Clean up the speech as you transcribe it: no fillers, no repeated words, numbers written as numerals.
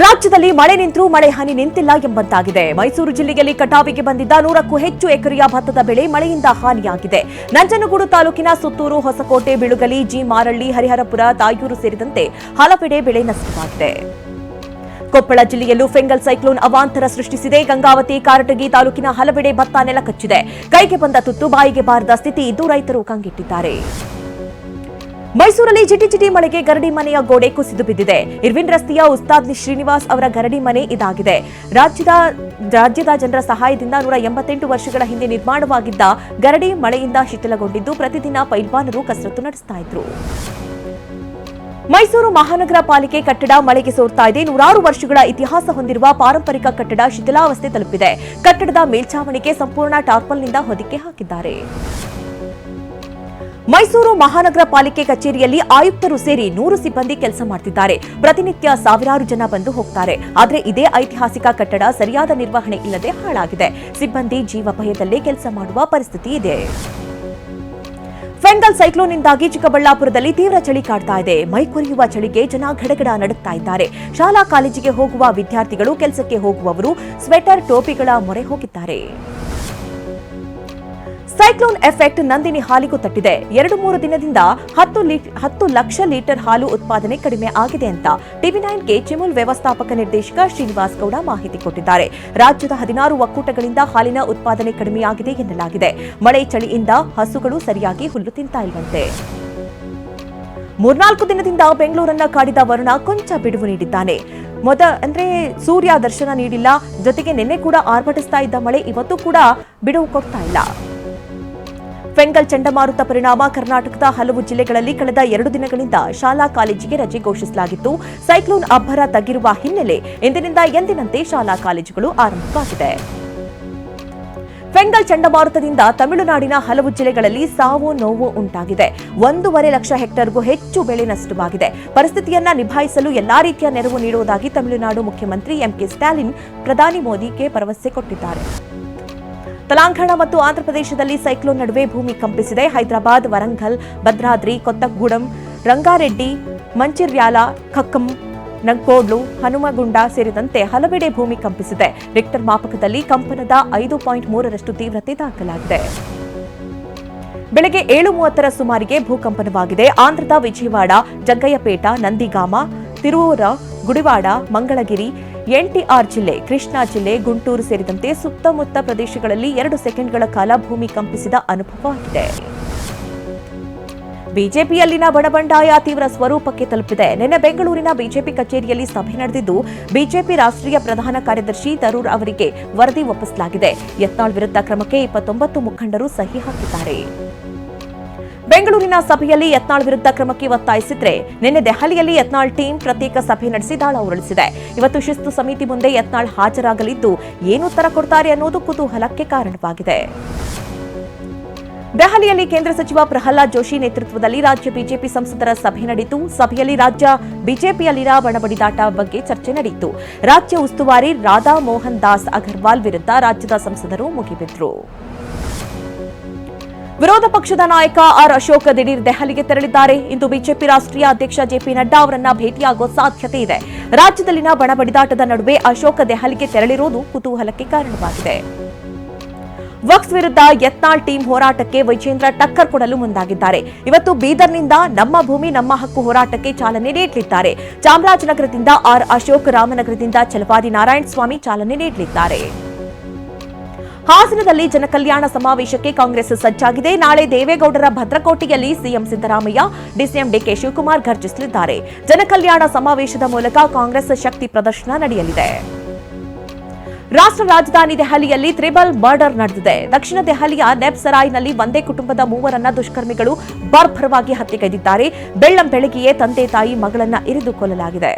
ರಾಜ್ಯದಲ್ಲಿ ಮಳೆ ನಿಂತರೂ ಮಳೆ ಹನಿ ನಿಂತಿಲ್ಲ ಎಂಬಂತಾಗಿದೆ. ಮೈಸೂರು ಜಿಲ್ಲೆಯಲ್ಲಿ ಕಟಾವಿಗೆ ಬಂದಿದ್ದ 100ಕ್ಕೂ ಹೆಚ್ಚು ಎಕರೆಯ ಭತ್ತದ ಬೆಳೆ ಮಳೆಯಿಂದ ಹಾನಿಯಾಗಿದೆ. ನಂಜನಗೂಡು ತಾಲೂಕಿನ ಸುತ್ತೂರು, ಹೊಸಕೋಟೆ, ಬಿಳುಗಲಿ, ಜಿ ಮಾರಳ್ಳಿ, ಹರಿಹರಪುರ, ತಾಯೂರು ಸೇರಿದಂತೆ ಹಲವೆಡೆ ಬೆಳೆ ನಷ್ಟವಾಗಿದೆ. ಕೊಪ್ಪಳ ಜಿಲ್ಲೆಯಲ್ಲೂ ಫೆಂಗಲ್ ಸೈಕ್ಲೋನ್ ಅವಾಂತರ ಸೃಷ್ಟಿಸಿದೆ. ಗಂಗಾವತಿ, ಕಾರಟಗಿ ತಾಲೂಕಿನ ಹಲವೆಡೆ ಭತ್ತ ನೆಲ ಕಚ್ಚಿದೆ. ಕೈಗೆ ಬಂದ ತುತ್ತು ಬಾಯಿಗೆ ಬಾರದ ಸ್ಥಿತಿ ಇದ್ದು ರೈತರು ಕಂಗೆಟ್ಟಿದ್ದಾರೆ. ಮೈಸೂರಲ್ಲಿ ಜಿಟಿ ಮಳೆಗೆ ಗರಡಿ ಮನೆಯ ಗೋಡೆ ಕುಸಿದು ಬಿದ್ದಿದೆ. ಇರ್ವಿನ್ ರಸ್ತೆಯ ಉಸ್ತಾದ್ ಶ್ರೀನಿವಾಸ್ ಅವರ ಗರಡಿ ಮನೆ ಇದಾಗಿದೆ. ರಾಜ್ಯದ ಜನರ ಸಹಾಯದಿಂದ 188 ವರ್ಷಗಳ ಹಿಂದೆ ನಿರ್ಮಾಣವಾಗಿದ್ದ ಗರಡಿ ಮಳೆಯಿಂದ ಶಿಥಿಲಗೊಂಡಿದ್ದು ಪ್ರತಿದಿನ ಪೈಲ್ವಾನರು ಕಸರತ್ತು ನಡೆಸ್ತಾ ಇದ್ರು. ಮೈಸೂರು ಮಹಾನಗರ ಪಾಲಿಕೆ ಕಟ್ಟಡ ಮಳೆಗೆ ಸೋರ್ತಾ ಇದೆ. 100 ವರ್ಷಗಳ ಇತಿಹಾಸ ಹೊಂದಿರುವ ಪಾರಂಪರಿಕ ಕಟ್ಟಡ ಶಿಥಿಲಾವಸ್ಥೆ ತಲುಪಿದೆ. ಕಟ್ಟಡದ ಮೇಲ್ಛಾವಣಿಗೆ ಸಂಪೂರ್ಣ ಟಾರ್ಪಲ್ನಿಂದ ಹೊದಿಕೆ ಹಾಕಿದ್ದಾರೆ. ಮೈಸೂರು ಮಹಾನಗರ ಪಾಲಿಕೆ ಕಚೇರಿಯಲ್ಲಿ ಆಯುಕ್ತರು ಸೇರಿ 100 ಸಿಬ್ಬಂದಿ ಕೆಲಸ ಮಾಡುತ್ತಿದ್ದಾರೆ. ಪ್ರತಿನಿತ್ಯ ಸಾವಿರಾರು ಜನ ಬಂದು ಹೋಗ್ತಾರೆ. ಆದರೆ ಇದೇ ಐತಿಹಾಸಿಕ ಕಟ್ಟಡ ಸರಿಯಾದ ನಿರ್ವಹಣೆ ಇಲ್ಲದೆ ಹಾಳಾಗಿದೆ. ಸಿಬ್ಬಂದಿ ಜೀವ ಭಯದಲ್ಲೇ ಕೆಲಸ ಮಾಡುವ ಪರಿಸ್ಥಿತಿ ಇದೆ. ಫೆಂಗಲ್ ಸೈಕ್ಲೋನ್ನಿಂದಾಗಿ ಚಿಕ್ಕಬಳ್ಳಾಪುರದಲ್ಲಿ ತೀವ್ರ ಚಳಿ ಕಾಡ್ತಾ ಇದೆ. ಮೈಕೊರೆಯುವ ಚಳಿಗೆ ಜನ ಗಡಗಡ ನಡುತ್ತಾ ಇದ್ದಾರೆ. ಶಾಲಾ ಕಾಲೇಜಿಗೆ ಹೋಗುವ ವಿದ್ಯಾರ್ಥಿಗಳು, ಕೆಲಸಕ್ಕೆ ಹೋಗುವವರು ಸ್ವೆಟರ್, ಟೋಪಿಗಳ ಮೊರೆ ಹೋಗಿದ್ದಾರೆ. ಸೈಕ್ಲೋನ್ ಎಫೆಕ್ಟ್ ನಂದಿನಿ ಹಾಲಿಗೂ ತಟ್ಟಿದೆ. 2-3 ದಿನದಿಂದ 10 ಲಕ್ಷ ಲೀಟರ್ ಹಾಲು ಉತ್ಪಾದನೆ ಕಡಿಮೆ ಆಗಿದೆ ಅಂತ ಟಿವಿ9ಗೆ ಚಿಮುಲ್ ವ್ಯವಸ್ಥಾಪಕ ನಿರ್ದೇಶಕ ಶ್ರೀನಿವಾಸ್ ಗೌಡ ಮಾಹಿತಿ ಕೊಟ್ಟಿದ್ದಾರೆ. ರಾಜ್ಯದ 16 ಒಕ್ಕೂಟಗಳಿಂದ ಹಾಲಿನ ಉತ್ಪಾದನೆ ಕಡಿಮೆಯಾಗಿದೆ ಎನ್ನಲಾಗಿದೆ. ಮಳೆ ಚಳಿಯಿಂದ ಹಸುಗಳು ಸರಿಯಾಗಿ ಹುಲ್ಲು ತಿಂತಾ ಇಲ್ವಂತೆ. 3-4 ದಿನದಿಂದ ಬೆಂಗಳೂರನ್ನ ಕಾಡಿದ ವರುಣ ಕೊಂಚ ಬಿಡುವು ನೀಡಿದ್ದಾನೆ. ಸೂರ್ಯ ದರ್ಶನ ನೀಡಿಲ್ಲ. ಜೊತೆಗೆ ನಿನ್ನೆ ಕೂಡ ಆರ್ಭಟಿಸ್ತಾ ಇದ್ದ ಮಳೆ ಇವತ್ತು ಕೂಡ ಬಿಡುವು ಕೊಡ್ತಾ ಇಲ್ಲ. ಫೆಂಗಲ್ ಚಂಡಮಾರುತ ಪರಿಣಾಮ ಕರ್ನಾಟಕದ ಹಲವು ಜಿಲ್ಲೆಗಳಲ್ಲಿ ಕಳೆದ 2 ದಿನಗಳಿಂದ ಶಾಲಾ ಕಾಲೇಜಿಗೆ ರಜೆ ಘೋಷಿಸಲಾಗಿತ್ತು. ಸೈಕ್ಲೋನ್ ಅಬ್ಬರ ತಗ್ಗಿರುವ ಹಿನ್ನೆಲೆ ಇಂದಿನಿಂದ ಎಂದಿನಂತೆ ಶಾಲಾ ಕಾಲೇಜುಗಳು ಆರಂಭವಾಗಿದೆ. ಫೆಂಗಲ್ ಚಂಡಮಾರುತದಿಂದ ತಮಿಳುನಾಡಿನ ಹಲವು ಜಿಲ್ಲೆಗಳಲ್ಲಿ ಸಾವು ನೋವು ಉಂಟಾಗಿದೆ. 1.5 ಲಕ್ಷ ಹೆಕ್ಟೇರ್ಗೂ ಹೆಚ್ಚು ಬೆಳೆ ನಷ್ಟವಾಗಿದೆ. ಪರಿಸ್ಥಿತಿಯನ್ನ ನಿಭಾಯಿಸಲು ಎಲ್ಲಾ ರೀತಿಯ ನೆರವು ನೀಡುವುದಾಗಿ ತಮಿಳುನಾಡು ಮುಖ್ಯಮಂತ್ರಿ ಎಂಕೆ ಸ್ಟಾಲಿನ್ ಪ್ರಧಾನಿ ಮೋದಿಗೆ ಭರವಸೆ ಕೊಟ್ಟಿದ್ದಾರೆ. ತೆಲಂಗಾಣ ಮತ್ತು ಆಂಧ್ರಪ್ರದೇಶದಲ್ಲಿ ಸೈಕ್ಲೋನ್ ನಡುವೆ ಭೂಮಿ ಕಂಪಿಸಿದೆ. ಹೈದರಾಬಾದ್, ವರಂಗಲ್, ಭದ್ರಾದ್ರಿ, ಕೊತ್ತಗೂಡಂ, ರಂಗಾರೆಡ್ಡಿ, ಮಂಚಿರ್ಯಾಲ, ಖಕ್ಕಂ, ನಂಕೋಡ್ಲು, ಹನುಮಗುಂಡ ಸೇರಿದಂತೆ ಹಲವೆಡೆ ಭೂಮಿ ಕಂಪಿಸಿದೆ. ರಿಕ್ಟರ್ ಮಾಪಕದಲ್ಲಿ ಕಂಪನದ 5.3ರಷ್ಟು ತೀವ್ರತೆ ದಾಖಲಾಗಿದೆ. ಬೆಳಗ್ಗೆ 7:30 ಸುಮಾರಿಗೆ ಭೂಕಂಪನವಾಗಿದೆ. ಆಂಧ್ರದ ವಿಜಯವಾಡ, ಜಗ್ಗಯ್ಯಪೇಟ, ನಂದಿಗಾಮ, ತಿರುವೂರ, ಗುಡಿವಾಡ, ಮಂಗಳಗಿರಿ, ಎನ್ಟಿಆರ್ ಜಿಲ್ಲೆ, ಕೃಷ್ಣಾ ಜಿಲ್ಲೆ, ಗುಂಟೂರು ಸೇರಿದಂತೆ ಸುತ್ತಮುತ್ತ ಪ್ರದೇಶಗಳಲ್ಲಿ 2 ಸೆಕೆಂಡ್ಗಳ ಕಾಲ ಭೂಮಿ ಕಂಪಿಸಿದ ಅನುಭವವಾಗಿದೆ. ಬಿಜೆಪಿಯಲ್ಲಿನ ಬಣಬಂಡಾಯ ತೀವ್ರ ಸ್ವರೂಪಕ್ಕೆ ತಲುಪಿದೆ. ನಿನ್ನೆ ಬೆಂಗಳೂರಿನ ಬಿಜೆಪಿ ಕಚೇರಿಯಲ್ಲಿ ಸಭೆ ನಡೆದಿದ್ದು ಬಿಜೆಪಿ ರಾಷ್ಟ್ರೀಯ ಪ್ರಧಾನ ಕಾರ್ಯದರ್ಶಿ ತರೂರ್ ಅವರಿಗೆ ವರದಿ ಒಪ್ಪಿಸಲಾಗಿದೆ. ಯತ್ನಾಳ್ ವಿರುದ್ಧ ಕ್ರಮಕ್ಕೆ 29 ಮುಖಂಡರು ಸಹಿ ಹಾಕಿದ್ದಾರೆ. ಬೆಂಗಳೂರಿನ ಸಭೆಯಲ್ಲಿ ಯತ್ನಾಳ್ ವಿರುದ್ಧ ಕ್ರಮಕ್ಕೆ ಒತ್ತಾಯಿಸಿದ್ರೆ ನಿನ್ನೆ ದೆಹಲಿಯಲ್ಲಿ ಯತ್ನಾಳ್ ಟೀಂ ಪ್ರತ್ಯೇಕ ಸಭೆ ನಡೆಸಿ ದಾಳ ಉರುಳಿಸಿದೆ. ಇವತ್ತು ಶಿಸ್ತು ಸಮಿತಿ ಮುಂದೆ ಯತ್ನಾಳ್ ಹಾಜರಾಗಲಿದ್ದು ಏನು ಉತ್ತರ ಕೊಡ್ತಾರೆ ಅನ್ನೋದು ಕುತೂಹಲಕ್ಕೆ ಕಾರಣವಾಗಿದೆ. ದೆಹಲಿಯಲ್ಲಿ ಕೇಂದ್ರ ಸಚಿವ ಪ್ರಹ್ಲಾದ್ ಜೋಶಿ ನೇತೃತ್ವದಲ್ಲಿ ರಾಜ್ಯ ಬಿಜೆಪಿ ಸಂಸದರ ಸಭೆ ನಡೆಯಿತು. ಸಭೆಯಲ್ಲಿ ರಾಜ್ಯ ಬಿಜೆಪಿಯಲ್ಲಿನ ಬಣಬಡಿದಾಟ ಬಗ್ಗೆ ಚರ್ಚೆ ನಡೆಯಿತು. ರಾಜ್ಯ ಉಸ್ತುವಾರಿ ರಾಧಾ ಮೋಹನ್ ದಾಸ್ ಅಗರ್ವಾಲ್ ವಿರುದ್ಧ ರಾಜ್ಯದ ಸಂಸದರು ಮುಗಿಬಿದ್ರು. ವಿರೋಧ ಪಕ್ಷದ ನಾಯಕ ಆರ್ ಅಶೋಕ್ ದಿಢೀರ್ ದೆಹಲಿಗೆ ತೆರಳಿದ್ದಾರೆ. ಇಂದು ಬಿಜೆಪಿ ರಾಷ್ಟ್ರೀಯ ಅಧ್ಯಕ್ಷ ಜೆಪಿ ನಡ್ಡಾ ಅವರನ್ನ ಭೇಟಿಯಾಗುವ ಸಾಧ್ಯತೆ ಇದೆ. ರಾಜ್ಯದಲ್ಲಿನ ಬಣಬಡಿದಾಟದ ನಡುವೆ ಅಶೋಕ್ ದೆಹಲಿಗೆ ತೆರಳಿರುವುದು ಕುತೂಹಲಕ್ಕೆ ಕಾರಣವಾಗಿದೆ. ವಕ್ಫ್ ವಿರುದ್ಧ ಯತ್ನಾಳ್ ಟೀಂ ಹೋರಾಟಕ್ಕೆ ವಿಜೇಂದ್ರ ಟಕ್ಕರ್ ಕೊಡಲು ಮುಂದಾಗಿದ್ದಾರೆ. ಇವತ್ತು ಬೀದರ್ನಿಂದ ನಮ್ಮ ಭೂಮಿ ನಮ್ಮ ಹಕ್ಕು ಹೋರಾಟಕ್ಕೆ ಚಾಲನೆ ನೀಡಲಿದ್ದಾರೆ. ಚಾಮರಾಜನಗರದಿಂದ ಆರ್ ಅಶೋಕ್, ರಾಮನಗರದಿಂದ ಛಲವಾದಿ ನಾರಾಯಣಸ್ವಾಮಿ ಚಾಲನೆ ನೀಡಲಿದ್ದಾರೆ. ಹಾಸನದಲ್ಲಿ ಜನಕಲ್ಯಾಣ ಸಮಾವೇಶಕ್ಕೆ ಕಾಂಗ್ರೆಸ್ ಸಜ್ಜಾಗಿದೆ. ನಾಳೆ ದೇವೇಗೌಡರ ಭದ್ರಕೋಟೆಯಲ್ಲಿ CM Siddaramaiah, DCM DK Shivakumar ಘರ್ಜಿಸಲಿದ್ದಾರೆ. ಜನಕಲ್ಯಾಣ ಸಮಾವೇಶದ ಮೂಲಕ ಕಾಂಗ್ರೆಸ್ ಶಕ್ತಿ ಪ್ರದರ್ಶನ ನಡೆಯಲಿದೆ. ರಾಷ್ಟ್ರ ರಾಜಧಾನಿ ದೆಹಲಿಯಲ್ಲಿ ತ್ರಿಬಲ್ ಮರ್ಡರ್ ನಡೆದಿದೆ. ದಕ್ಷಿಣ ದೆಹಲಿಯ ನೆಬ್ಸರಾಯ್ನಲ್ಲಿ ಒಂದೇ ಕುಟುಂಬದ 3ರನ್ನ ದುಷ್ಕರ್ಮಿಗಳು ಬರ್ಬರವಾಗಿ ಹತ್ಯೆಗೈದಿದ್ದಾರೆ. ಬೆಳ್ಳಂಬೆಳಗ್ಗೆಯೇ ತಂದೆ ತಾಯಿ ಮಗಳನ್ನ ಇರಿದು ಕೊಲ್ಲಲಾಗಿದೆ.